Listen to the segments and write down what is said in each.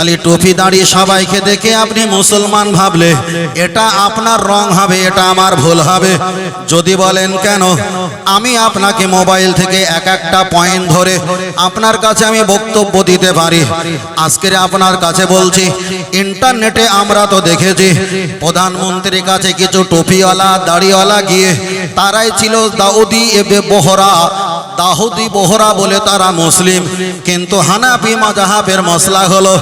তাহলে টুপি দাড়ি সবাইকে দেখে আপনি মুসলমান ভাবলে এটা আপনার রং হবে, এটা আমার ভুল হবে। যদি বলেন কেন, আমি আপনাকে মোবাইল থেকে এক একটা পয়েন্ট ধরে আপনার কাছে আমি বক্তব্য দিতে পারি। আজকের আপনার কাছে বলছি, ইন্টারনেটে আমরা তো দেখেছি প্রধানমন্ত্রীর কাছে কিছু টুপিওয়ালা দাড়িওয়ালা গিয়ে তারাই ছিল দাউদি এবে বহরা, দাউদি বহরা বলে তারা মুসলিম, কিন্তু হানাফি মাযহাবের মসলা হলো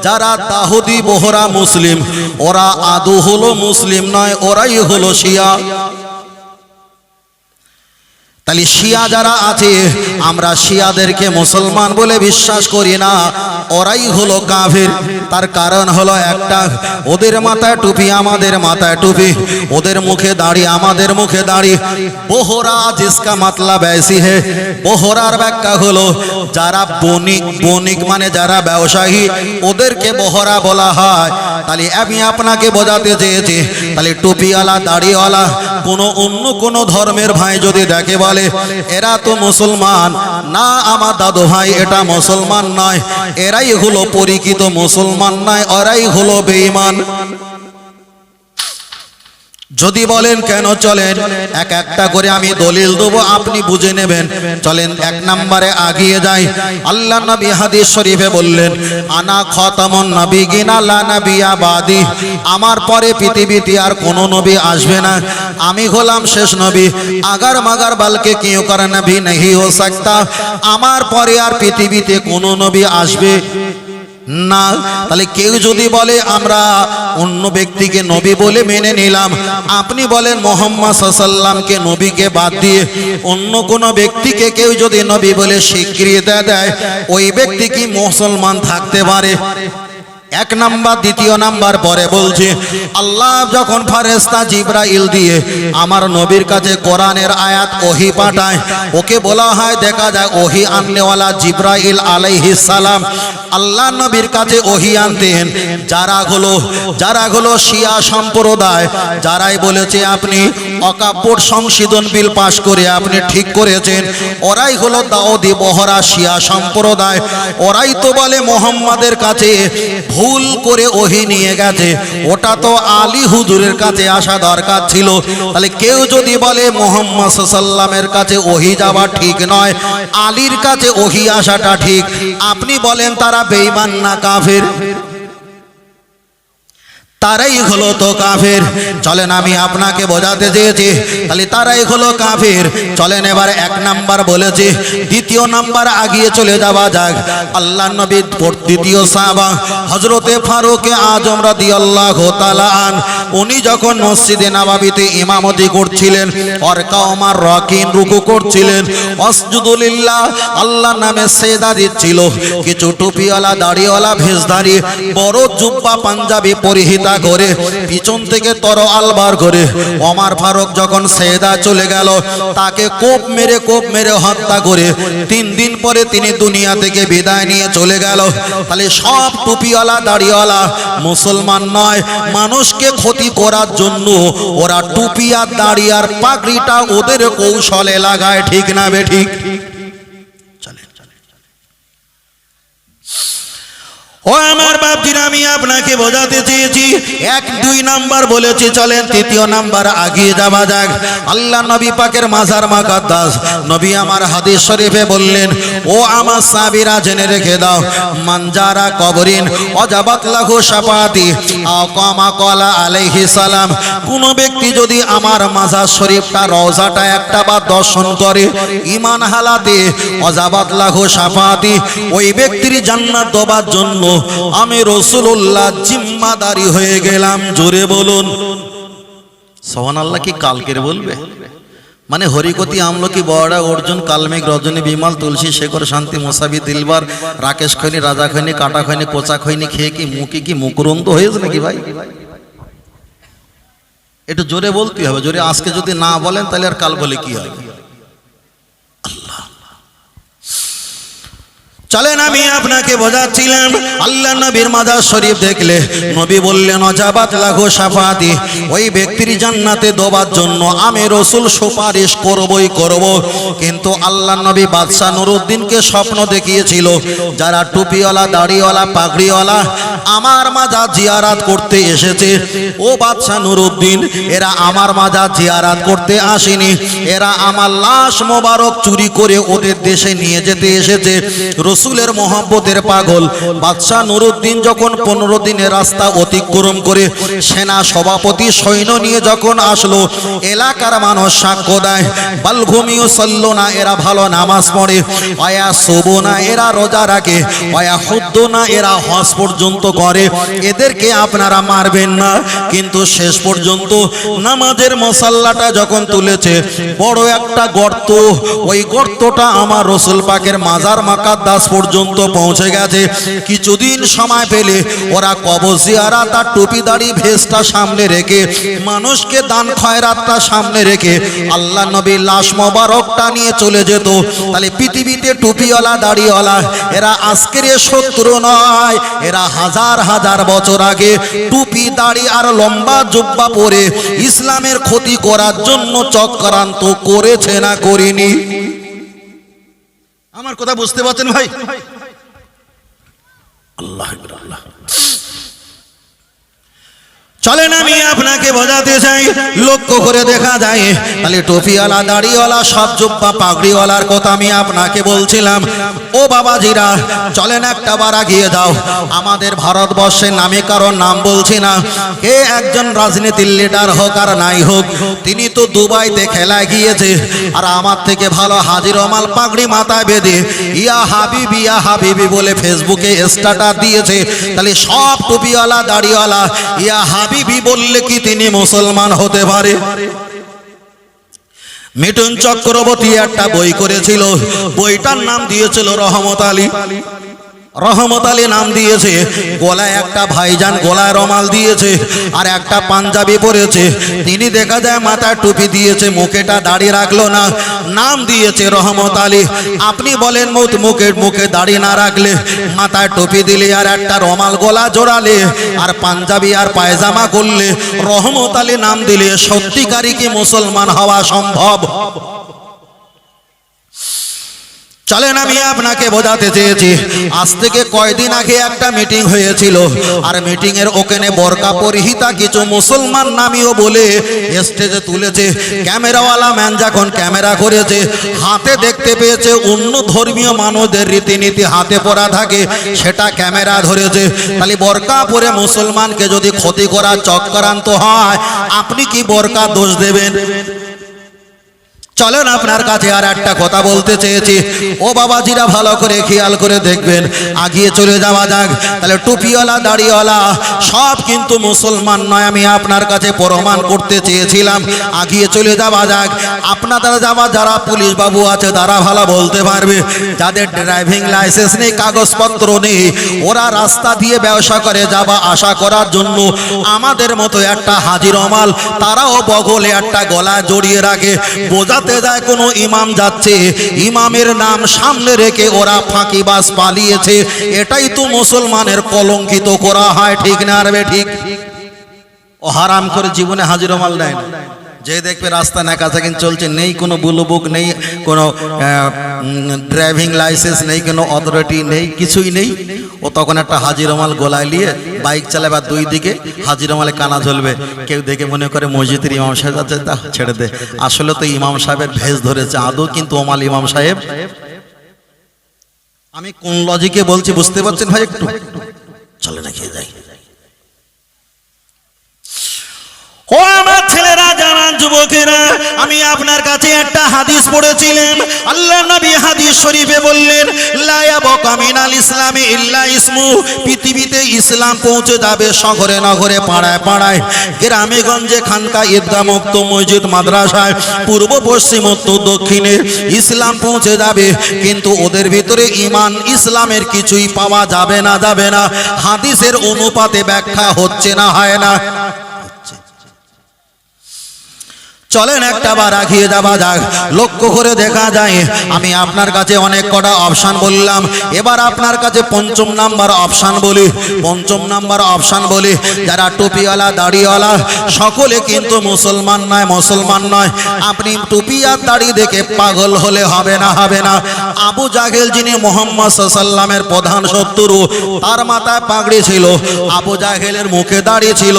যারা দাউদি বহরা মুসলিম ওরা আদৌ হলো মুসলিম নয়, ওরাই হলো শিয়া। তাহলে শিয়া যারা আছে আমরা শিয়াদেরকে মুসলমান বলে বিশ্বাস করি না, ওরাই হলো কাফির। তার কারণ হলো একটা, ওদের মাথায় টুপি আমাদের মাথায় টুপি, ওদের মুখে দাড়ি আমাদের মুখে দাড়ি। बोहरा जिसका मतलब ऐसी है, बोहरार ব্যাখ্যা হলো যারা বণিক, বণিক মানে যারা ব্যবসায়ী, ওদেরকে बोहरा বলা হয়। তাহলে আমি আপনাকে বোঝাতে চেয়েছি, তাহলে টুপিওয়ালা দাড়িওয়ালা কোনো অন্য কোনো ধর্মের ভাই যদি দেখে বলে এরা তো মুসলমান না, আমার দাদু ভাই এটা মুসলমান নয়, এরাই হলো পরিচিত মুসলমান নয়, ওরাই হলো বেঈমান। যদি বলেন কেন, চলেন এক একটা করে আমি দলিল দেবো, আপনি বুঝে নেবেন। চলেন এক নম্বরে আগিয়ে যাই। আল্লাহ নবী হাদিস শরীফে বললেন, আনা খাতামুন নবিয়িনা লা নবিয়্যা বাদি, আমার পরে পৃথিবীতে আর কোনো নবী আসবে না, আমি হলাম শেষ নবী। আগার মাগার বালকে কিউ কর নবী नहीं हो सकता, আমার পরে আর পৃথিবীতে কোনো নবী আসবে না। তাহলে কেউ যদি বলে আমরা অন্য ব্যক্তিকে নবী বলে মেনে নিলাম, আপনি বলেন মুহাম্মদ সাল্লাল্লাহু আলাইহি ওয়াসাল্লামকে নবীকে বাদ দিয়ে অন্য কোন ব্যক্তিকে কেউ যদি নবী বলে স্বীকৃতি দেয়, ওই ব্যক্তি কি মুসলমান থাকতে পারে? এক নাম্বার। দ্বিতীয় নাম্বার পরে বলছে, আল্লাহ যখন ফেরেশতা জিবরাইল দিয়ে আমার নবীর কাছে কোরআনের আয়াত ওহী পাঠায়, ওকে বলা হয় দেখা যায় ওহী আননেওয়ালা জিবরাইল আলাইহিস সালাম আল্লাহ নবীর কাছে ওহী আনতেন। যারা হলো শিয়া সম্প্রদায়, যারাই বলেছে আপনি অকাপড় সংশোধন বিল পাশ করে আপনি ঠিক করেছেন, ওরাই হলো দাউদি বহরা শিয়া সম্প্রদায়। ওরাই তো বলে মুহাম্মাদের কাছে ভুল করে ওহী নিয়ে গেছে, ওটা তো আলী হুজুরের কাছে আসা দরকার ছিল। তাহলে কেউ যদি বলে মুহাম্মদ সাল্লাল্লাহু আলাইহি ওয়াসাল্লামের কাছে ওহী যাওয়া ঠিক নয়, আলীর কাছে ওহী আসাটা ঠিক, আপনি বলেন তারা বেঈমান না কাফের? তারাই হলো তো কাফের। চলেন আমি আপনাকে বোঝাতে চেয়েছি, তাহলে তারাই হলো কাফের। চলেন এবার এক নাম্বার বলেছি, দ্বিতীয় নাম্বার আগিয়ে চলে যাওয়া যাক। আল্লাহ নবীর দ্বিতীয় সাহাবা হযরতে ফারুক আযম রাদিয়াল্লাহু তাআলা আন, উনি যখন মসজিদে নববীতে ইমামতি করছিলেন, ওয়ারকা ওমর রাকিন রুকু করছিলেন, ওয়াসজুদুলিল্লাহ আল্লাহর নামে সিজদা দিচ্ছিল, কিছু টুপিওয়ালা দাড়িওয়ালা ভেষধারী বড় জুব্বা পাঞ্জাবি পরিহিত করে পিছন থেকে তরোয়াল বার করে ওমর ফারুক যখন সিজদা চলে গেল, তাকে কোপ মেরে হত্যা করে 3 দিন পরে তিনি দুনিয়া থেকে বিদায় নিয়ে চলে গেল। তাহলে সব টুপিওয়ালা দাড়িওয়ালা মুসলমান নয়, মানুষকে ক্ষতি করার জন্য ওরা টুপি আর দাড়ি আর পাগড়িটা ওদের কৌশলে লাগায়, ঠিক না বেঠিক? ও আমার বাপজিরা, আমি আপনাকে বোঝাতে চেয়েছি, 1-2 নাম্বার বলেছি। চলেন তৃতীয় নাম্বার আগিয়ে যাওয়া যাক। আল্লাহ নবী পাকের মাজার মুকাদ্দাস, নবী আমার হাদিস শরীফে বললেন, ও আমার সাহাবীরা জেনে রেখে দাও, মানজারা কবরিন ওয়াজাবাত লাহু শাফাআতি আও কামা ক্বালা আলাইহিস সালাম, কোন ব্যক্তি যদি আমার মাজার শরীফটা রওজাটা একটা বার দর্শন করে ঈমান হালাতে, ওয়াজাবাত লাহু শাফাআতি, ওই ব্যক্তির জান্নাত দেওয়ার জন্য আমি রাসূলুল্লাহ জিম্মাদারি হয়ে গেলাম। জোরে বলুন সুবহানাল্লাহ। কি কালকের বলবে? মানে হরিকতি আমলকি বড়া অর্জুন কালমেঘ রজনী বিমল তুলসী শেখর শান্তি মোসাবি দিলবার রাকেশ খৈনি রাজা খৈনি কাটা খৈনি কোচা খৈনি খেয়ে কি মুকুরন্ত হয়েছে নাকি ভাই? একটু জোরে বলতে হবে। জোরে আজকে যদি না বলেন তাহলে আর কাল বলে কি হবে? চলেন আমি আপনাকে বোঝাচ্ছিলাম আল্লাহ নবীর মাজার শরীফ দেখলে নবী বললেন অজাবাত লাহু শাফাতি, ওই ব্যক্তির জান্নাতে দেওয়ার জন্য আমি রাসূল সুপারিশ করবই করব। কিন্তু আল্লাহ নবী বাদশা নুরউদ্দিনকে স্বপ্ন দেখিয়েছিল যারা টুপিওয়ালা দাড়িওয়ালা পাগড়িওয়ালা আমার মাজার জিয়ারাত করতে এসেছে, ও বাদশা নুরউদ্দিন এরা আমার মাজার জিয়ারাত করতে আসেনি, এরা আমার লাশ মোবারক চুরি করে ওদের দেশে নিয়ে যেতে এসেছে। রসুলের মোহাব্বতের পাগল বাদশা নুরউদ্দিন যখন 15 দিনের রাস্তা অতিক্রম করে সেনা সভাপতি সৈন্য নিয়ে যখন আসলো, এলাকার মানুষ সাক্ষ্য দেয় বালঘুমিও সল্লো না, এরা ভালো নামাজ পড়ে, অয়া শোবো না, এরা রোজা রাখে, অয়া হুদ্দ না, এরা হজ পর্যন্ত করে, এদেরকে আপনারা মারবেন না। কিন্তু শেষ পর্যন্ত নামাজের মশাল্লাটা যখন তুলেছে বড় একটা গর্ত, ওই গর্তটা আমার রসুল পাকের মাজার মাকাদ্দাস পর্যন্ত পৌঁছে গেছে। কিছুদিন সময় পেলে ওরা কবর জিয়ারাত আর টুপি দাড়ি ভেস্টটা সামনে রেখে, মানুষকে দান খয়রাতটা সামনে রেখে আল্লাহ নবীর লাশ মোবারকটা নিয়ে চলে যেত। তাহলে পৃথিবীতে টুপিওয়ালা দাড়িওয়ালা এরা আজকের শত্রু নয়, এরা হাজার হাজার বছর আগে টুপি দাড়ি আর লম্বা জুব্বা পরে ইসলামের ক্ষতি করার জন্য চক্রান্ত করেছে না করিনি? আমার কথা বুঝতে পারছেন ভাই? আল্লাহ আল্লাহ। চলেন আমি আপনাকে বোঝাতে চাই, লক্ষ্য করে দেখা যায় তাহলে টুপিওয়ালা দাড়িওয়ালা সব জুব্বা পাগড়িওয়ালার কথা আমি আপনাকে বলছিলাম। ও বাবাজিরা চলেন একটা বার এগিয়ে যাও। আমাদের ভারতবর্ষের নামে কারোর নাম বলছি না, কে একজন রাজনীতির লিডার হোক আর নাই হোক, তিনি তো দুবাইতে খেলায় গিয়েছে, আর আমার থেকে ভালো হাজির রমাল পাগড়ি মাথায় বেঁধে ইয়া হাবিবি বলে ফেসবুকে স্ট্যাটাস দিয়েছে। তাহলে সব টুপিওয়ালা দাড়িওয়ালা ইয়া হাবিবি বললে কি তিনি মুসলমান হতে পারে? মিঠুন চক্রবর্তী একটা বই করেছিল, বইটার নাম দিয়েছিল রহমত আলী। রহমত আলী নাম দিয়েছে, গলায় একটা ভাইজান গলায় রমাল দিয়েছে আর একটা পাঞ্জাবি পরেছে। তিনি দেখা যায় মাথায় টুপি দিয়েছে, মুখেটা দাড়ি রাখলো না, নাম দিয়েছে রহমত আলী। আপনি বলেন মুখে দাড়ি না রাখলে, মাথায় টুপি দিলে আর একটা রমাল গলা জোড়ালে আর পাঞ্জাবি আর পায়জামা করলে, রহমত আলী নাম দিলে সত্যিকারই কি মুসলমান হওয়া সম্ভব? চলেন আমি আপনাকে বোঝাতে চেয়েছি, আজ থেকে কয়দিন আগে একটা মিটিং হয়েছিল, আর মিটিং এর ওখানে বোরকা পরিহিতা কিছু মুসলমান নামীয় বলে স্টেজে তুলেছে। ক্যামেরাওয়ালা ম্যান যখন ক্যামেরা করেছে, হাতে দেখতে পেয়েছে অন্য ধর্মীয় মানুষদের রীতিনীতি হাতে পরা থাকে, সেটা ক্যামেরা ধরেছে। তাহলে বোরকা পরে মুসলমানকে যদি ক্ষতি করার চক্রান্ত হয়, আপনি কি বোরকা দোষ দেবেন? চলেন আপনার কাছে আর একটা কথা বলতে চেয়েছি, ও বাবাজিরা ভালো করে খেয়াল করে দেখবেন, আগিয়ে চলে যাওয়া যাক। তাহলে টুপিওয়ালা দাড়িওয়ালা সব কিন্তু মুসলমান নয়, আমি আপনার কাছে প্রমাণ করতে চেয়েছিলাম। আগিয়ে চলে যাওয়া যাক। আপনাদের যারা পুলিশ বাবু আছে তারা ভালো বলতে পারবে, যাদের ড্রাইভিং লাইসেন্স নেই, কাগজপত্র নেই, ওরা রাস্তা দিয়ে ব্যবসা করে যাওয়া আসা করার জন্য আমাদের মতো একটা হাজি রমাল তারাও বগলে একটা গলা জড়িয়ে রাখে, বোঝাতে যায় কোনো ইমাম যাচ্ছে, ইমামের নাম সামনে রেখে ওরা ফাঁকিবাজ পালিয়েছে। এটাই তো মুসলমানের কলঙ্কিত করা হয়, ঠিক না রে? ঠিক। ও হারাম করে জীবনে হাজির মাল দেয় না। যে দেখবে রাস্তা নাকাচাকিন চলছে, নেই কোনো ব্লু বুক, নেই কোনো ড্রাইভিং লাইসেন্স, নেই কোনো অথরিটি, নেই কিছুই নেই, ও তখন একটা হাজির মাল গোলায় নিয়ে বাইক চালাবে, দুই দিকে হাজির মালে কানা ঝুলবে। কেউ দেখে মনে করে মসজিদের ইমাম সাহেব আছে, তা ছেড়ে দে, আসলে তো ইমাম সাহেবের ভেষ ধরেছে, আদৌ কিন্তু ওমাল ইমাম সাহেব। আমি কোন লজিকে বলছি বুঝতে পারছেন ভাই? একটু চলে না খেয়ে যাই। ও আমার ছেলেরা, জানান যুবকেরা, আমি আপনার কাছে একটা হাদিস পড়েছিলাম। আল্লাহ নবী হাদিস শরীফে বললেন, লা ইয়াবকা মিনাল ইসলামি ইল্লা ইসমু, পৃথিবীতে ইসলাম পৌঁছে যাবে শহরে নগরে, পাড়ায় পাড়ায়, গ্রামে গঞ্জে, খানকা, ঈদগাহ, মুক্ত মসজিদ, মাদ্রাসায়, পূর্ব পশ্চিম উত্তর দক্ষিণে ইসলাম পৌঁছে যাবে। কিন্তু ওদের ভিতরে ঈমান ইসলামের কিছুই পাওয়া যাবে না। হাদিসের অনুপাতে ব্যাখ্যা হচ্ছে না, হয় না? চলেন একটা বার আগিয়ে যাওয়া যাক। লক্ষ্য করে দেখা যায় আমি আপনার কাছে অনেক কটা অপশান বললাম, এবার আপনার কাছে পঞ্চম নাম্বার অপশান বলি। পঞ্চম নাম্বার অপশান বলি, যারা টুপিওয়ালা দাড়িওয়ালা সকলে কিন্তু মুসলমান নয়, মুসলমান নয়। আপনি টুপি আর দাড়ি দেখে পাগল হলে হবে না, হবে না। আবু জাহেল যিনি মুহাম্মদ সাল্লাল্লাহু আলাইহি ওয়াসাল্লামের প্রধান শত্রু, তার মাথায় পাগড়ি ছিল, আবু জাহেলের মুখে দাড়ি ছিল।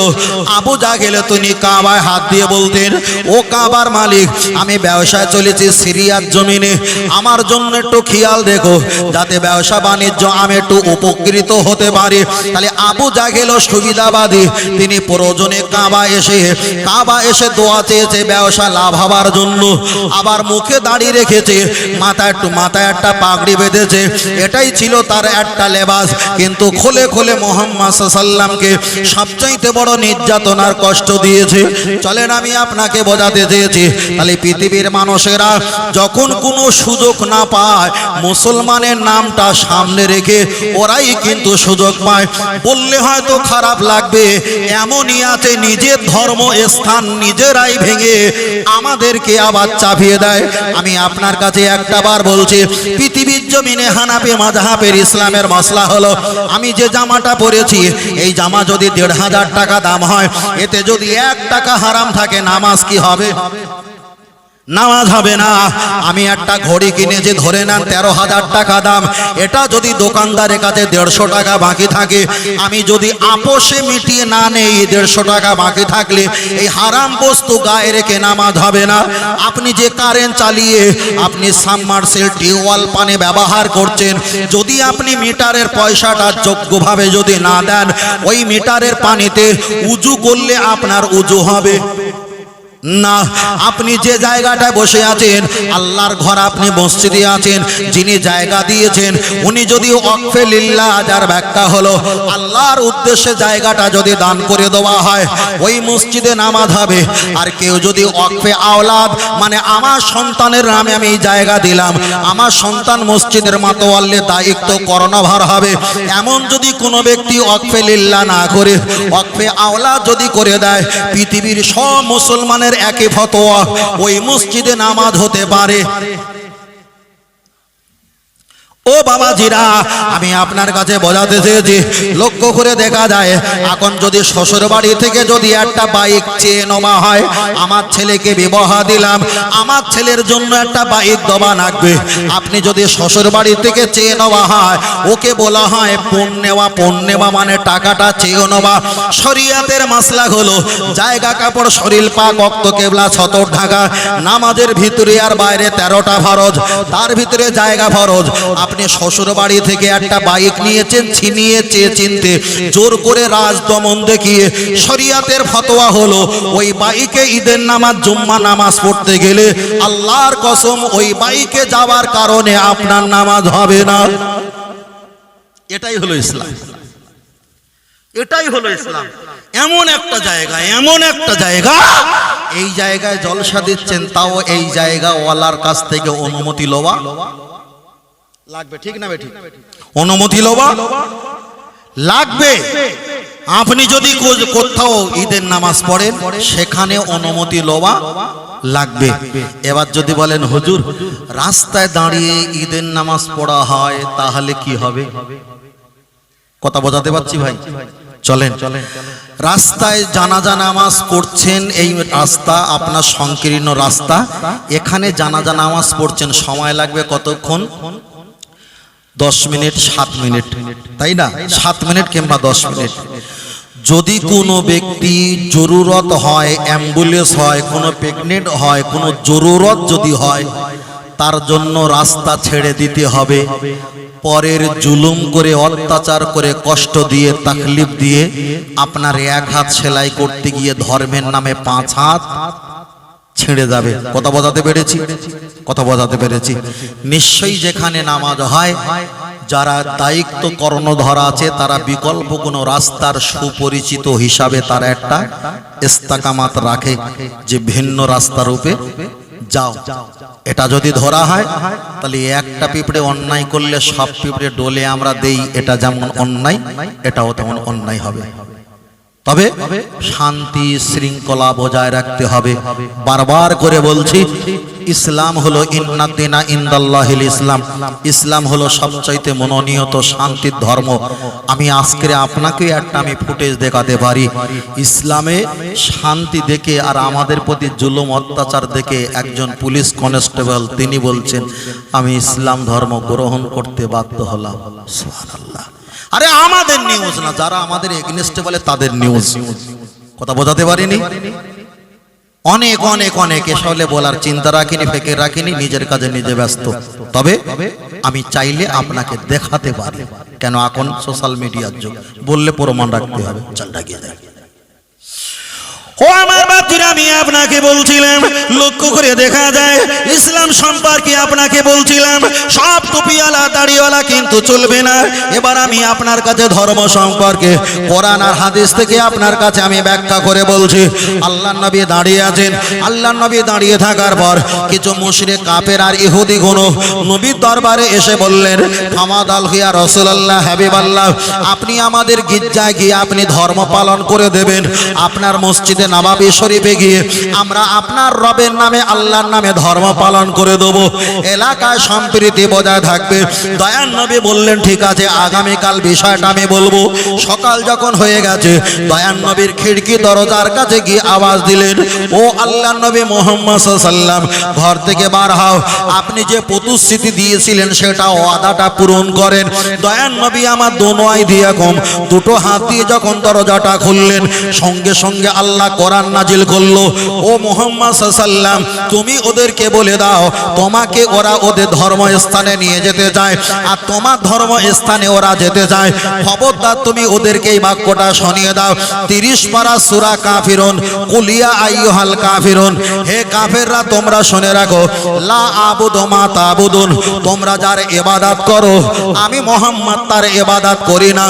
আবু জাহেল তিনি কাবায় হাত দিয়ে বলতেন, ও কাবার মালিক, আমি ব্যবসায় চলেছি সিরিয়ার জমিনে, আমার জন্য একটু খেয়াল রেখো যাতে ব্যবসা বাণিজ্য আমি একটু উপকৃত হতে পারি। তাহলে আবু জাহেল সুবিধাবাদী, তিনি প্রয়োজনে কাবা এসে দোয়া চেয়েছে ব্যবসা লাভ হবার জন্য, আবার মুখে দাঁড়িয়ে রেখেছে, মাথায় একটা পাগড়ি বেঁধেছে, এটাই ছিল তার একটা লেবাস। কিন্তু খোলে খোলে মুহাম্মদ সাল্লাল্লাহু আলাইহি ওয়াসাল্লামকে সবচাইতে বড় নির্যাতনার কষ্ট দিয়েছে। চলেন আমি আপনাকে বোঝাতে চেয়েছি, তাহলে পৃথিবীর মানুষেরা যখন কোনো সুযোগ না পায়, মুসলমানের নামটা সামনে রেখে ওরাই কিন্তু সুযোগ পায়। বললে হয়তো খারাপ লাগবে, এমনই আছে নিজের ধর্ম স্থান নিজেরাই ভেঙে আমাদেরকে আবার চাপিয়ে দেয়। আমি আপনার কাছে একটা বার বলছি, পৃথিবীর জমিনে হানাফি মাযহাবের ইসলামের মাসলা হলো, আমি যে জামাটা পরেছি এই জামা যদি ১৫০০ টাকা দাম হয়, এতে যদি ১ টাকা হারাম থাকে, নামাজ কি হবে? নামাজ হবে না। আমি একটা ঘড়ি কিনেছি, ধরে নেন ১৩,০০০ টাকা দাম, এটা যদি দোকানদারের কাছে ১৫০ টাকা বাকি থাকে, আমি যদি আপোষে মিটিয়ে না নেই ১৫০ টাকা বাকি থাকলে এই হারাম বস্তু গায়ে রেখে নামাজ হবে না। আপনি যে কারেন্ট চালিয়ে আপনি সাবমার্সেল টিউবওয়েল পানি ব্যবহার করছেন, যদি আপনি মিটারের পয়সাটা যোগ্যভাবে যদি না দেন, ওই মিটারের পানিতে উজু করলে আপনার উজু হবে না। আপনি যে জায়গাটায় বসে আছেন, আল্লাহর ঘর, আপনি মসজিদে আছেন, যিনি জায়গা দিয়েছেন উনি যদি ওয়াকফে লিল্লাহ, যার ব্যাখ্যা হলো আল্লাহর উদ্দেশ্যে জায়গাটা যদি দান করে দেওয়া হয়, ওই মসজিদে নামাজ হবে। আর কেউ যদি ওয়াকফে আওলাদ, মানে আমার সন্তানের নামে আমি এই জায়গা দিলাম, আমার সন্তান মসজিদের মাতোয়াল্লে দায়িত্ব করণভার হবে, এমন যদি কোনো ব্যক্তি ওয়াকফে লিল্লাহ না করে ওয়াকফে আওলাদ যদি করে দেয়, পৃথিবীর সব মুসলমানের একই ফতোয়া, ওই মসজিদে নামাজ হতে পারে। ও বাবাজিরা, আমি আপনার কাছে বোঝাতে চেয়েছি, লক্ষ্য করে দেখা যায় এখন যদি শ্বশুর বাড়ি থেকে যদি একটা বাইক চেয়ে নেওয়া হয়, আমার ছেলেকে বিবাহ দিলাম, আমার ছেলের জন্য একটা বাইক দেওয়া লাগবে। আপনি যদি শ্বশুর বাড়ি থেকে চেয়ে নেওয়া হয়, ওকে বলা হয় পণ নেওয়া মানে টাকাটা চেয়ে নেওয়া। শরিয়াতের মাসলা হলো জায়গা, কাপড়, শরীর পাক, রক্ত, কেবলা, ছতর ঢাকা, নামাজের ভিতরে আর বাইরে 13টা ফরজ, তার ভিতরে জায়গা ফরজ। আপনি শ্বশুর বাড়ি থেকে একটা বাইক নিয়েছেন, ছিনিয়ে চেয়ে চিনতে জোর করে রাজ দমন দেখিয়ে, শরিয়াতের ফতোয়া হলো ওই বাইকে ঈদের নামাজ, জুম্মা নামাজ পড়তে গেলে আল্লাহর কসম ওই বাইকে যাওয়ার কারণে আপনার নামাজ হবে না। এটাই হলো ইসলাম, এটাই হলো ইসলাম। এমন একটা জায়গা, এই জায়গায় জলসা দিচ্ছেন, তাও এই জায়গা ওয়ালার কাছ থেকে অনুমতি লওয়া লাগবে, ঠিক না বেঠিক? অনুমতি লওয়া লাগবে। আপনি যদি কোথাও ঈদের নামাজ পড়েন, সেখানে অনুমতি লওয়া লাগবে। এবার যদি বলেন হুজুর রাস্তায় দাঁড়িয়ে ঈদের নামাজ পড়া হয়, তাহলে কি হবে? কথা বোঝাতে পারছি ভাই? চলেন, রাস্তায় জানাজা নামাজ পড়ছেন, এই রাস্তা আপনার সংকীর্ণ রাস্তা, এখানে জানাজা নামাজ পড়ছেন, সময় লাগবে কতক্ষণ? 10 মিনিট, 7 মিনিট, তাই না? 7 মিনিট কিংবা 10 মিনিট। যদি কোনো ব্যক্তি জরুরত হয়, অ্যাম্বুলেন্স হয়, কোনো প্রেগনেন্ট হয়, কোনো জরুরত যদি হয়, তার জন্য রাস্তা ছেড়ে দিতে হবে। পরের জুলুম করে, অত্যাচার করে, কষ্ট দিয়ে, তাকলিফ দিয়ে আপনার 1 হাত সেলাই করতে গিয়ে ধর্মের নামে 5 হাত ছেড়ে যাবে। কথা বোঝাতে পেরেছি? কথা বোঝাতে পেরেছি? নিশ্চয়ই যেখানে নামাজ হয়, যারা দায়িত্ব কর্ণধর আছে, তারা বিকল্প কোনো রাস্তার সুপরিচিত হিসাবে তারা একটা ইস্তেকামাত রাখে যে ভিন্ন রাস্তার রূপে যাও। এটা যদি ধরা হয়, তাহলে একটা পিঁপড়ে অন্যায় করলে সব পিঁপড়ে ডোলে আমরা দেই, এটা যেমন অন্যায়, এটাও তেমন অন্যায় হবে। তবে শান্তি শৃঙ্খলা বজায় রাখতে হবে। বারবার করে বলছি, ইসলাম হলো ইন্না দীনা ইনদাল্লাহিল ইসলাম। ইসলাম হলো সবচাইতে মনোনীত শান্তির ধর্ম। আমি আজকে আপনাকে একটা আমি ফুটেজ দেখাতে পারি। ইসলামে শান্তি দেখে আর আমাদের প্রতি জুলুম অত্যাচার দেখে একজন পুলিশ কনস্টেবল তিনি বলছেন, আমি ইসলাম ধর্ম গ্রহণ করতে বাধ্য হলাম। সুবহানাল্লাহ। আরে আমাদের নিউজ না, যারা আমাদের এগেইনস্টে বলে তাদের নিউজ। কথা বোঝাতে পারিনি? অনেক অনেক অনেক এসলে বলার চিন্তা রাখিনি, ফেকে রাখিনি, নিজের কাজে নিজে ব্যস্ত। তবে আমি চাইলে আপনাকে দেখাতে পারি, কেন এখন সোশ্যাল মিডিয়ার যুগ, বললে প্রমাণ রাখতে হবে। চল ডাকিয়ে যায়। ও আমার বাচ্চারা, আমি আপনাকে বলছিলাম, লক্ষ্য করে দেখা যায় ইসলাম সম্পর্কে আপনাকে বলছিলাম, সব টুপিওয়ালা দাড়িওয়ালা কিন্তু চলবে না। এবার আমি আপনার কাছে ধর্ম সম্পর্কে কোরআন আর হাদিস থেকে আপনার কাছে আমি ব্যাখ্যা করে বলছি। আল্লাহর নবী দাঁড়িয়ে আছেন। আল্লাহর নবী দাঁড়িয়ে থাকার পর কিছু মুশরিক কাফের আর ইহুদি গুলো নবীর দরবারে এসে বললেন, ফামাদাল হিয়া রাসূলুল্লাহ, হাবিবাল্লাহ, আপনি আমাদের গির্জায় গিয়ে আপনি ধর্ম পালন করে দেবেন। আপনার মসজিদে নববী শরীফে গিয়ে আমরা আপনার রবের নামে আল্লাহর নামে ধর্ম পালন করে দেব, এলাকায় সম্প্রীতি বজায় থাকবে। দয়ার নবী বললেন, ঠিক আছে, আগামীকাল বিষয়টা আমি বলবো। সকাল যখন হয়ে গেছে, দয়ার নবীর খিড়কি দরজার কাছে গিয়ে আওয়াজ দিলেন, ও আল্লাহর নবী মুহাম্মদ সাল্লাল্লাহু আলাইহি ওয়াসাল্লাম, ঘর থেকে বার হও, আপনি যে প্রতিশ্রুতি দিয়েছিলেন সেটা ওয়াদাটা পূরণ করেন। দয়ার নবী আমার দোনোই দিয়ে কম দুটো হাত দিয়ে যখন দরজাটা খুললেন, সঙ্গে সঙ্গে আল্লাহ কোরআন নাজিল করলো, ও মুহাম্মদ সাল্লাল্লাহু আলাইহি ওয়াসাল্লাম, তুমি ওদেরকে বলে দাও তোমাকে ওরা ওদের ধর্মস্থানে নিয়ে যেতে চায়, আর তোমার ধর্মস্থানে ওরা যেতে চায়। খবরদার তুমি ওদেরকে এই বাক্যটা শুনিয়ে দাও। 30 পারা সূরা কাফিরুন, কুলিয়া আইয়ুহাল কাফিরুন, হে কাফেররা তোমরা শুনে রাখো, লা আবুদু মা তাবুদুন, তোমরা যার ইবাদত করো আমি মুহাম্মদ তার ইবাদত করি না।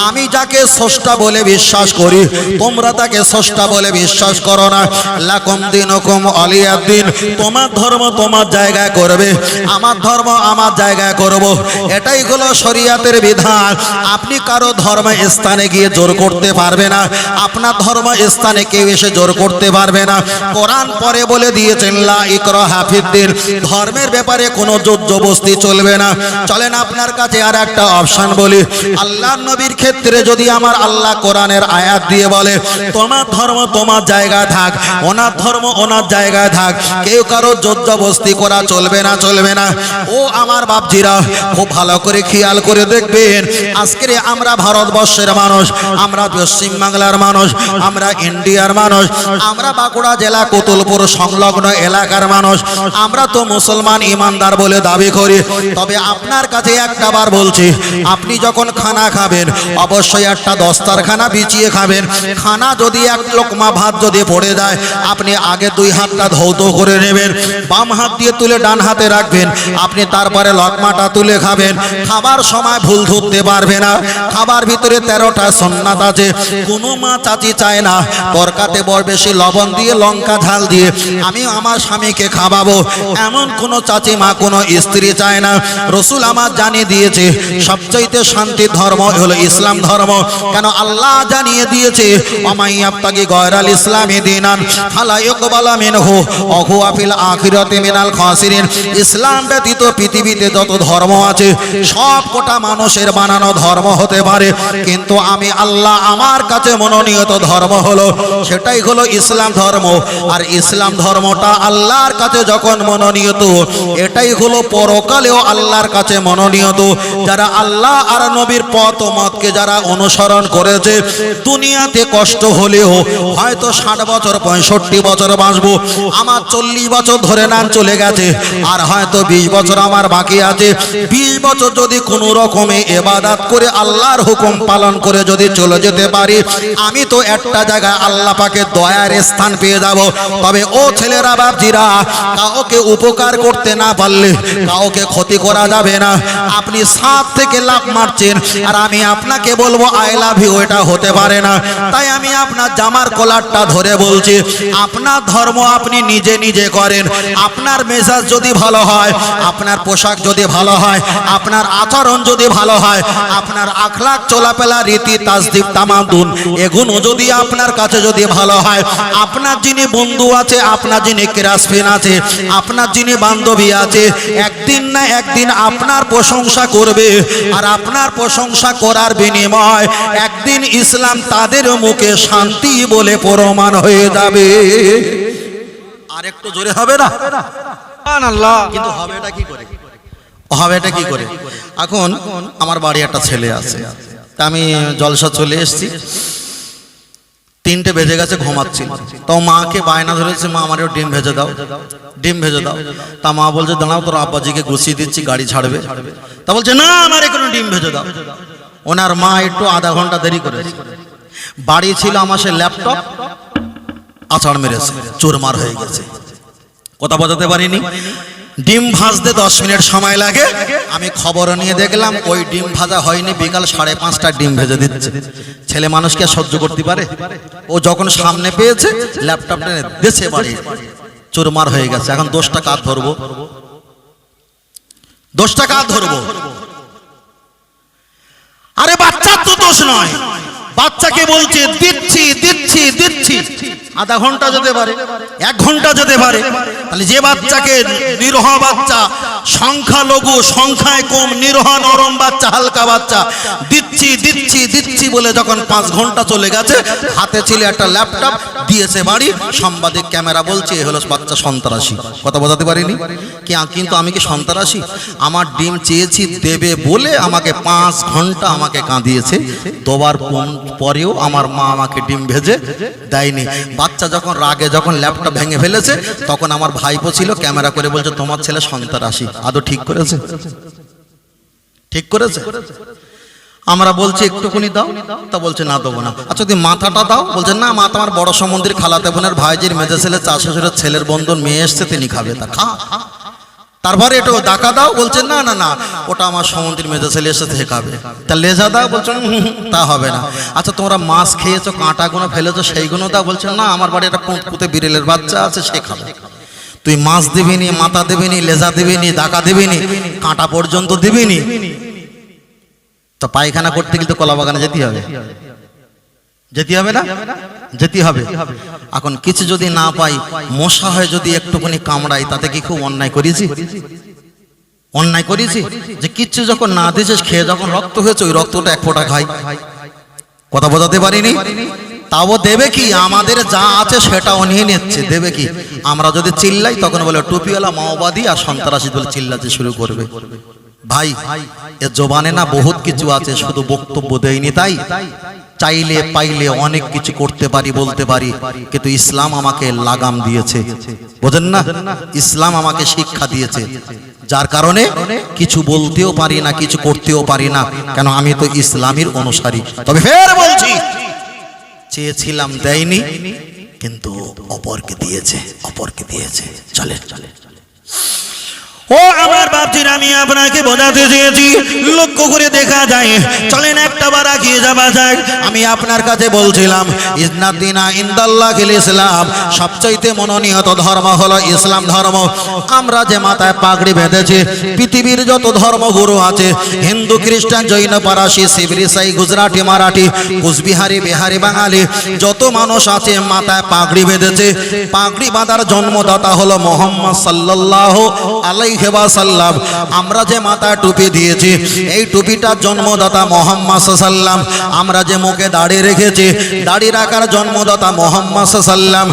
আমি যাকে স্রষ্টা বলে বিশ্বাস করি তোমরা তাকে স্রষ্টা বলে বিশ্বাস করো না। লাকুম দিনুকুম ওয়ালিয়াদ্দিন, তোমার ধর্ম তোমার জায়গায় করবে, আমার ধর্ম আমার জায়গায় করব। এটাই হলো শরীয়তের বিধান। আপনি কারো ধর্ম স্থানে গিয়ে জোর করতে পারবে না, আপনার ধর্ম স্থানে কেউ এসে জোর করতে পারবে না। কোরআন পরে বলে দিয়েছেন, লা ইকরাহা ফিদ্দিন, ধর্মের ব্যাপারে কোনো জোর জবরদস্তি চলবে না। চলেন আপনার কাছে আর একটা অপশন বলি। আল্লাহর নবীর ক্ষেত্রে যদি আমার আল্লাহ কোরআনের আয়াত দিয়ে বলে, তোমার ধর্ম তোমার জায়গায় থাক, ওনার ধর্ম ওনার জায়গায় থাক, কেউ কারো জোর জবরদস্তি করা চলবে না, চলবে না। ও আমার বাপজিরা, খুব ভালো করে খেয়াল করে দেখবেন, আজকে আমরা ভারতবর্ষের মানুষ, আমরা পশ্চিম বাংলার মানুষ, আমরা ইন্ডিয়ার মানুষ, আমরা বাঁকুড়া জেলা কোতুলপুর সংলগ্ন এলাকার মানুষ, আমরা তো মুসলমান ইমানদার বলে দাবি করি। তবে আপনার কাছে একটা বার বলছি, আপনি যখন খানা খাবেন অবশ্যই একটা দস্তারখানা বিছিয়ে খাবেন। খানা যদি এক লোকমা ভাত যদি পড়ে যায়, আপনি আগে দুই হাতটা ধৌত করে নেবেন, বাম হাত দিয়ে তুলে ডান হাতে রাখবেন, আপনি তারপরে লকমাটা তুলে খাবেন। খাবার সময় ভুল ধরতে পারবে না। খাবার ভিতরে 13টা সুন্নাত আছে। কোনো মা চাচি চায় না তরকাতে বড় বেশি লবণ দিয়ে লঙ্কা ঝাল দিয়ে আমি আমার স্বামীকে খাওয়াবো, এমন কোনো চাচি মা কোনো স্ত্রী চায় না। রসুল আমার জানিয়ে দিয়েছে সবচাইতে শান্তির ধর্ম হলো ইসলাম ধর্ম। কেন আল্লাহ জানিয়ে দিয়েছে, ওমাইয়াবতাগি গয়রাল ইসলামি দীনান ফালা ইউকবালা মিনহু ওয়া হুয়া ফিল আখিরাতি মিনাল খাসিরিন। ইসলাম ব্যতীত পৃথিবীতে যত ধর্ম আছে সব কোটা মানুষের বানানো ধর্ম হতে পারে, কিন্তু আমি আল্লাহ আমার কাছে মনোনীত ধর্ম হলো সেটাই হলো ইসলাম ধর্ম। আর ইসলাম ধর্মটা আল্লাহর কাছে যখন মনোনীত, এটাই হলো পরকালেও আল্লাহর কাছে মনোনীত। যারা আল্লাহ আর নবীর পথ মতকে যারা অনুসরণ করেছে, দুনিয়াতে কষ্ট হলেও হয়তো 60 বছর 65 বছর বাঁচবো, আমার 40 বছর ধরে নাম চলে গেছে, আর হয়তো 20 বছর আমার বাকি আছে। 20 বছর যদি কোনো রকমে ইবাদত করে আল্লাহর হুকুম পালন করে যদি চলে যেতে পারি, আমি তো একটা জায়গায় আল্লাহ পাকের দয়ার স্থান পেয়ে যাব। তবে ও ছেলেরা বাপজিরা, কাউকে উপকার করতে না পারলে কাউকে ক্ষতি করা যাবে না। আপনি সাত থেকে লাভ মারছেন আর আমি আপনাকে বলবো আই লাভ ইউ, এটা হতে পারে না। তাই আমি আপনার জামার কলার কলারটা ধরে বলছি, আপনার ধর্ম আপনি নিজে নিজে করেন। আপনার মেজাজ যদি ভালো হয়, আপনার পোশাক যদি ভালো হয়, আপনার আচরণ যদি ভালো হয়, আপনার আখলাক চলাফেরা রীতি তাসদিব তামাদুন এগুলো যদি আপনার কাছে যদি ভালো হয়, আপনার যিনি বন্ধু আছে, আপনার যিনি ক্লাসমেট আছে, আপনার যিনি বান্ধবী আছে, একদিন না একদিন আপনার প্রশংসা করবে। আর আপনার প্রশংসা করার বিনিময় একদিন ইসলাম তাদের মুখে শান্তি বলে প্রমাণ হয়ে যাবে। আর একটু জোরে হবে না? কিন্তু হবেটা কি করে? হবেটা কি করে? এখন আমার বাড়ি একটা ছেলে আছে, তা আমি জলসা চলে এসেছি, 3টে বেজে গেছে, ঘুমাচ্ছি। তো মাকে বায়না ধরেছে, মা আমারও ডিম ভেজে দাও, ডিম ভেজে দাও। তা মা বলছে, দাঁড়াও তোর আব্বাজিকে গুছিয়ে দিচ্ছি, গাড়ি ছাড়বে। তা বলছে, না আমার এখনো ডিম ভেজে দাও। ওনার মা একটু আধা ঘন্টা দেরি করেছে। বাড়ি ছিল আমার সে ল্যাপটপ, আছাড় মেরেছে, চুরমার হয়ে গেছে। কথা বোঝাতে পারিনি। ডিম ভাজতে 10 মিনিট সময় লাগে। আমি খবর নিয়ে দেখলাম ওই ডিম ভাজা হয়নি, বিকাল 5:30টায় ডিম ভেজে দিচ্ছে। ছেলে মানুষকে সহ্য করতে পারে? ও যখন সামনে পেয়েছে ল্যাপটপটা দেশে বাড়ি চুরমার হয়ে গেছে। এখন দোষটা কার ধরবো? দোষটা কার ধরবো? আরে বাচ্চার তো দোষ নয়, বাচ্চাকে বলছে দিচ্ছি দিচ্ছি দিচ্ছি, আধা ঘন্টা যেতে পারে, 1 ঘন্টা যেতে পারে। তাহলে যে বাচ্চাকে নিরহ বাচ্চা, সংখ্যালঘু, সংখ্যায় কম, নিরহ নরম বাচ্চা, হালকা বাচ্চা, দিচ্ছি দিচ্ছি দিচ্ছি বলে যখন 5 ঘন্টা চলে গেছে, হাতে ছিল একটা ল্যাপটপ, দিয়েছে বাড়ি। সাংবাদিক ক্যামেরা বলছে এ হলো বাচ্চা সন্ত্রাসী। কথা বোঝাতে পারিনি? কিন্তু আমি কি সন্ত্রাসী? আমার ডিম চেয়েছি দেবে বলে আমাকে 5 ঘন্টা আমাকে কাঁদিয়েছে, দুবার পরেও আমার মা আমাকে ডিম ভেজে দেয়নি। বাচ্চা যখন রাগে যখন ল্যাপটপ ভেঙে ফেলেছে, তখন আমার ভাইপো ছিল, ক্যামেরা করে বলছে তোমার ছেলে সন্ত্রাসী। আদৌ ঠিক করেছে? ঠিক করেছে? আমরা বলছি একটুখানি দাও, তা বলছে না দেবো না। আচ্ছা তুই মাথাটা দাও, বলছে না মাথা আমার বড় সম্বন্ধীর খালাতে বোনের ভাইজির মেজে ছেলে চাষের ছেলের বন্ধন মেয়ে এসছে, তিনি খাবে, তা খা। তারপরে একটু ডাকা দাও, বলছে না না না ওটা আমার সমন্ত্রীর মেজে ছেলে এসেছে খাবে। তা লেজা দাও, বলছে তা হবে না। আচ্ছা তোমরা মাছ খেয়েছো, কাঁটাগুলো ফেলেছো, সেইগুলো দাও, বলছে না আমার বাড়ি একটা কুঁতকুতে বিড়েলের বাচ্চা আছে, সে খাবে। তুই মাছ দিবিনি, মাথা দিবিনি, লেজা দিবিনি, ডাকা দিবিনি, কাঁটা পর্যন্ত দিবিনি, তো পায়খানা করতে গেলে তো কলা বাগানে যেতে হবে, যেতে হবে না? যেতে হবে। এখন কিছু যদি না পাই, মশা হয় যদি একটুখানি কামড়াই, তাতে কি খুব অন্যায় করেছি? অন্যায় করেছি? যে কিচ্ছু যখন না দিয়েছিস, খেয়ে যখন রক্ত হয়েছে, ওই রক্তটা 1 ফোঁটা খাই। কথা বোঝাতে পারিনি? তাও দেবে কি? আমাদের যা আছে সেটাও নিয়ে নিচ্ছে, দেবে কি? আমরা যদি চিল্লাই তখন বলে টুপিওয়ালা মাওবাদী আর সন্ত্রাসী বলে চিল্লাতে শুরু করবে। ভাই এ জবানে না বহুত কিছু আছে, শুধু বক্তব্য দেয়নি তাই। চাইলে পাইলে অনেক কিছু করতে পারি, বলতে পারি, কিন্তু ইসলাম আমাকে লাগাম দিয়েছে, বোঝেন না? ইসলাম আমাকে শিক্ষা দিয়েছে, যার কারণে কিছু বলতেও পারি না, কিছু করতেও পারি না, কেন আমি তো ইসলামের অনুসারী। তবে ফের বলছি, চেয়েছিলাম দেয়নি, কিন্তু অপরকে দিয়েছে, অপরকে দিয়েছে। চলে চলে ও আমার বাপজির, আমি আপনাকে বোঝাতে চেয়েছি, লক্ষ্য করে দেখা যায়। চলেন একটা বার এগিয়ে যাওয়া যাক। আমি আপনার কাছে বলছিলাম ইন্নাদিনা ইনদাল্লাহিল ইসলাম, সবচাইতে মনোনীত ধর্ম হলো ইসলাম ধর্ম। আমরা যে মাথায় পাগড়ি বেঁধেছি, পৃথিবীর যত ধর্মগুরু আছে, হিন্দু, খ্রিস্টান, জৈন, পারাসি, শিখ, ইসাই, গুজরাটি, মারাঠি, কুচবিহারি, বিহারি, বাঙালি, যত মানুষ আছে মাথায় পাগড়ি বেঁধেছে। পাগড়ি বাঁধার জন্মদাতা হলো মুহাম্মদ সাল্লাল্লাহু আলাইহি ওয়াসাল্লাম। আমরা যে মাথায় টুপি দিয়েছি, এই টুপিটার জন্মদাতা মুহাম্মদ সাল্লাম। আমরা যে মুখে দাড়ি রেখেছি, দাড়ি রাখার জন্মদাতা মুহাম্মদ সাল্লাম।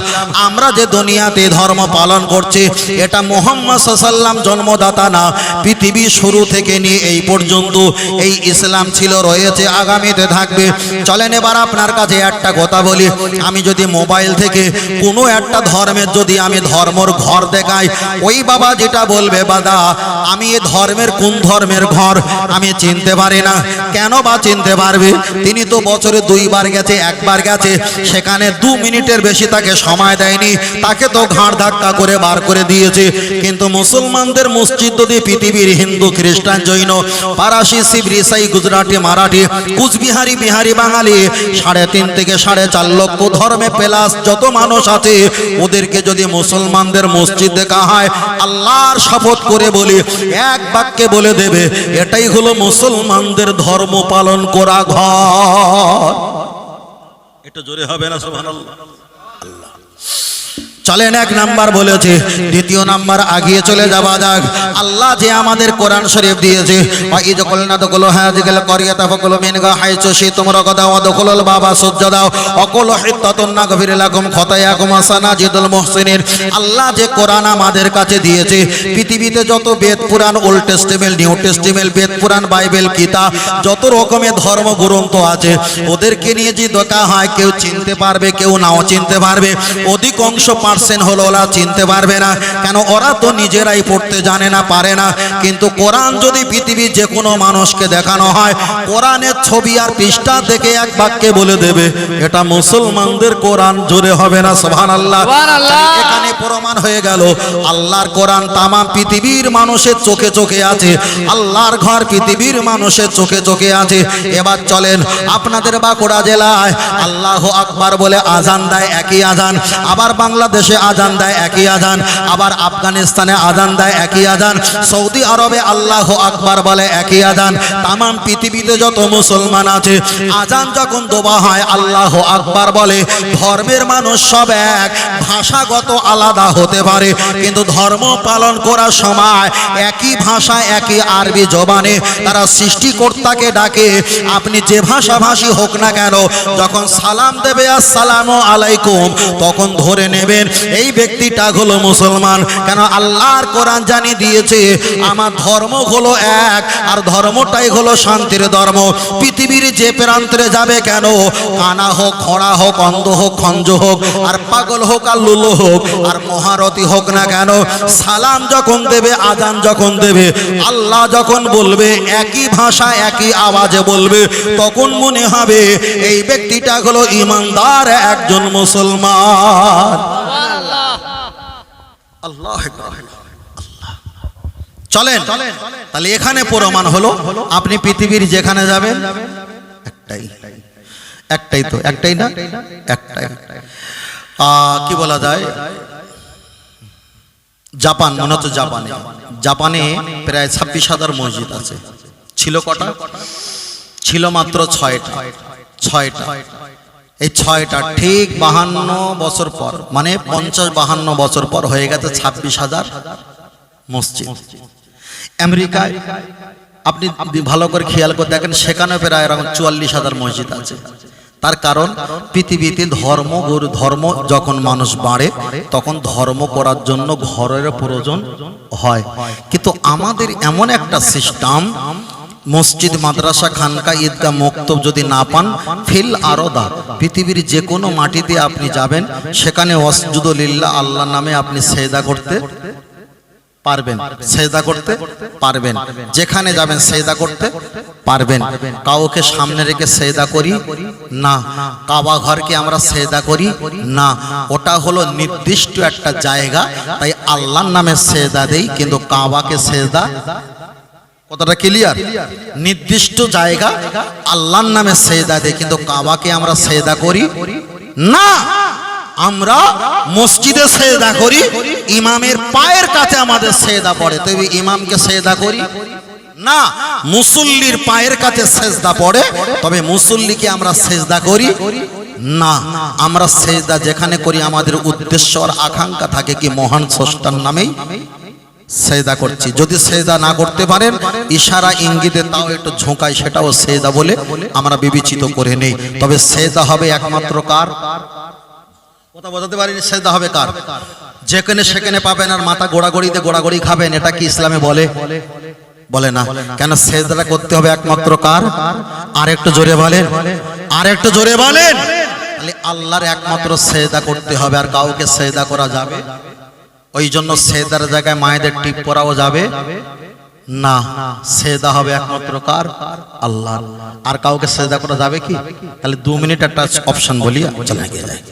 আমরা যে দুনিয়াতে ধর্ম পালন করছি, এটা মুহাম্মদ সাল্লাম জন্মদাতা না। পৃথিবী শুরু থেকে নিয়ে এই পর্যন্ত এই ইসলাম ছিল, রয়েছে, আগামীতে থাকবে। চলেন এবার আপনার কাছে একটা কথা বলি। আমি যদি মোবাইল থেকে কোনো একটা ধর্মের যদি আমি ধর্মর ঘর দেখাই, ওই বাবা যেটা বলবে দাদা আমি এ ধর্মের কোন ধর্মের ঘর আমি চিনতে পারি না। কেন বা চিনতে পারবে? তিনি তো বছরে 2 বার গেছে, 1 বার গেছে, সেখানে 2 মিনিটের বেশি তাকে সময় দেয়নি, তাকে তো ঘাড় ধাক্কা করে বার করে দিয়েছে। কিন্তু মুসলমানদের মসজিদ যদি পৃথিবীর হিন্দু, খ্রিস্টান, জৈন, পারাসি, শিখ, ইসাই, গুজরাটি, মারাঠি, কুচবিহারি, বিহারি, বাঙালি 3.5 থেকে 4.5 লক্ষ ধর্মে প্লাস যত মানুষ আছে, ওদেরকে যদি মুসলমানদের মসজিদ দেখা হয়, আল্লাহর শপথ করে বলি, এক বাক্যে বলে দেবে এটাই হলো মুসলমানদের ধর্ম পালন করা ঘর। এটা জোরে হবে না সুবহানাল্লাহ? চলেন, 1 নাম্বার বলেছে, 2 নাম্বার আগিয়ে চলে যাওয়া যাক। আল্লাহ যে আমাদের কোরআন শরীফ দিয়েছে, ওয়াইদ কুলনা দখুলু হাযিহিল ক্বরিয়াতা ফাকুলু মিনহা হাইসু শিতুম রাগাদা ওয়া দখুলুল বাবা সুজ্জাদা ওয়া কুলু হিত্তাতুন নাগফির লাকুম খাতায়াকুম ওয়া সানাজিদুল মুহসিনিন। আল্লাহ যে কোরআন আমাদের কাছে দিয়েছে, পৃথিবীতে যত বেদ, পুরাণ, ওল্ড টেস্টামেন্ট, নিউ টেস্টামেন্ট, বেদ, পুরাণ, বাইবেল, কিতাব, যত রকমের ধর্মগ্রন্থ আছে, ওদেরকে নিয়ে যে দেখা হয়, কেউ চিনতে পারবে, কেউ নাও চিনতে পারবে। অধিকাংশ হলো ওরা চিনতে পারবে না, কেন ওরা তো নিজেরাই পড়তে জানে না, পারে না। কিন্তু কোরআন যদি পৃথিবীর যে কোনো মানুষকে দেখানো হয়, কোরআনের ছবি আর পৃষ্ঠা দেখে এক বাক্যে বলে দেবে এটা মুসলমানদের কোরআন। জোরে হবে না সুবহানাল্লাহ? এখানে প্রমাণ হয়ে গেল আল্লাহর কোরআন তামাম পৃথিবীর মানুষের চোখে চোখে আছে, আল্লাহর ঘর পৃথিবীর মানুষের চোখে চোখে আছে। এবার চলেন, আপনাদের বাঁকুড়া জেলায় আল্লাহু আকবার বলে আজান দেয়, একই আজান। আবার বাংলাদেশে আজান দেয়, একই আজান। আবার আফগানিস্তানে আজান দেয়, একই আজান। সৌদি আরবে আল্লাহু আকবার বলে, একই আজান। তামাম পৃথিবীতে যত মুসলমান আছে, আজান যখন দেওয়া হয় আল্লাহু আকবার বলে। ধর্মের মানুষ সব এক, ভাষাগত আলাদা হতে পারে, কিন্তু ধর্ম পালন করার সময় একই ভাষা, একই আরবি জবানে তারা সৃষ্টিকর্তাকে ডাকে। আপনি যে ভাষাভাষী হোক না কেন, যখন সালাম দেবে আসসালামু আলাইকুম, তখন ধরে নেবেন এই ব্যক্তিটা হলো মুসলমান। কেন? আল্লাহর কোরআন জানিয়ে দিয়েছে আমার ধর্ম হলো এক, আর ধর্মটাই হলো শান্তির ধর্ম। পৃথিবীর যে প্রান্তে যাবে কেন, কানা হোক, খোঁড়া হোক, অন্ধ হোক, খঞ্জ হোক, আর পাগল হোক, আর লুলো হোক, আর মহারথী হোক না কেন, সালাম যখন দেবে, আজান যখন দেবে, আল্লাহ যখন বলবে, একই ভাষা একই আওয়াজে বলবে, তখন মনে হবে এই ব্যক্তিটা হলো ইমানদার একজন মুসলমান। আল্লাহ চলেন, তাহলে এখানে প্রমাণ হলো আপনি পৃথিবীর যেখানে যাবেন একটাই তো, একটাই না, একটাই। কি বলা যায়, জাপান, মনে হচ্ছে জাপানে প্রায় 26,000 মসজিদ আছে। ছিল কটা? ছিল মাত্র 6টা। এই 6টা ঠিক 52 বছর পর, মানে 50-52 বছর পর হয়ে গেছে 26,000 মসজিদ। আমেরিকায় আপনি ভালো করে খেয়াল করে দেখেন, সেখানে প্রায় এরকম 44,000 মসজিদ আছে। তার কারণ পৃথিবীতে ধর্ম যখন মানুষ বাড়ে, তখন ধর্ম করার জন্য ঘরের প্রয়োজন হয়। কিন্তু আমাদের এমন একটা সিস্টেম, মসজিদ, মাদ্রাসা, খানকা, ঈদগাহ, মক্তব যদি না পান, ফিল আরদা, পৃথিবীর যে কোনো মাটিতে আপনি যাবেন, সেখানে ওয়াসজুদু লিল্লাহ, আল্লাহর নামে আপনি সেজদা করতে পারবেন, সেজদা করতে পারবেন। যেখানে যাবেন সেজদা করতে পারবেন। কাউকে সামনে রেখে সেজদা করি না, কাবা ঘরকে আমরা সেজদা করি না। ওটা হলো নির্দিষ্ট একটা জায়গা, তাই আল্লাহর নামে সেজদা দেই, কিন্তু কাবাকে সেজদা, কথাটা ক্লিয়ার? নির্দিষ্ট জায়গা আল্লাহর নামে সেজদা দেই, কিন্তু কাবাকে আমরা সেজদা করি না। আমরা মসজিদে সেজদা করি, ইমামের পায়ের কাছে আমাদের সেজদা পড়ে, তবে ইমামকে সেজদা করি না। মুসল্লির পায়ের কাছে সেজদা পড়ে, তবে মুসল্লিকে আমরা সেজদা করি না। আমরা সেজদা যেখানে করি, আমাদের উদ্দেশ্য আর আকাঙ্ক্ষা থাকে কি মহান স্রষ্টার নামেই সেজদা করছি। যদি সেজদা না করতে পারেন, ইশারা ইঙ্গিতে তাও একটু ঝোঁকায়, সেটাও সেজদা বলে আমরা বিবেচিত করে নেই। তবে সেজদা হবে একমাত্র কার? কথা বোঝাতে পারিনি? সেজদা হবে কার? যেখানে সেখানে পাবেন আর মাথা গোড়াগড়ি খাবেন, এটা কি ইসলামে বলে? বলে না। কেন? সেজদাটা করতে হবে একমাত্র কার? আর একটু জোরে বলেন, আর একটু জোরে বলেন। তাহলে আল্লাহর একমাত্র সেজদা করতে হবে, আর কাউকে সেজদা করা যাবে? ওই জন্য সেজদার জায়গায় মায়েদের টিপ পরাও যাবে না, সেজদা হবে একমাত্র কার? আল্লাহ। আর কাউকে সেজদা করা যাবে কি? তাহলে 2 মিনিট একটা অপশন বলি, চলে গিয়ে যায়।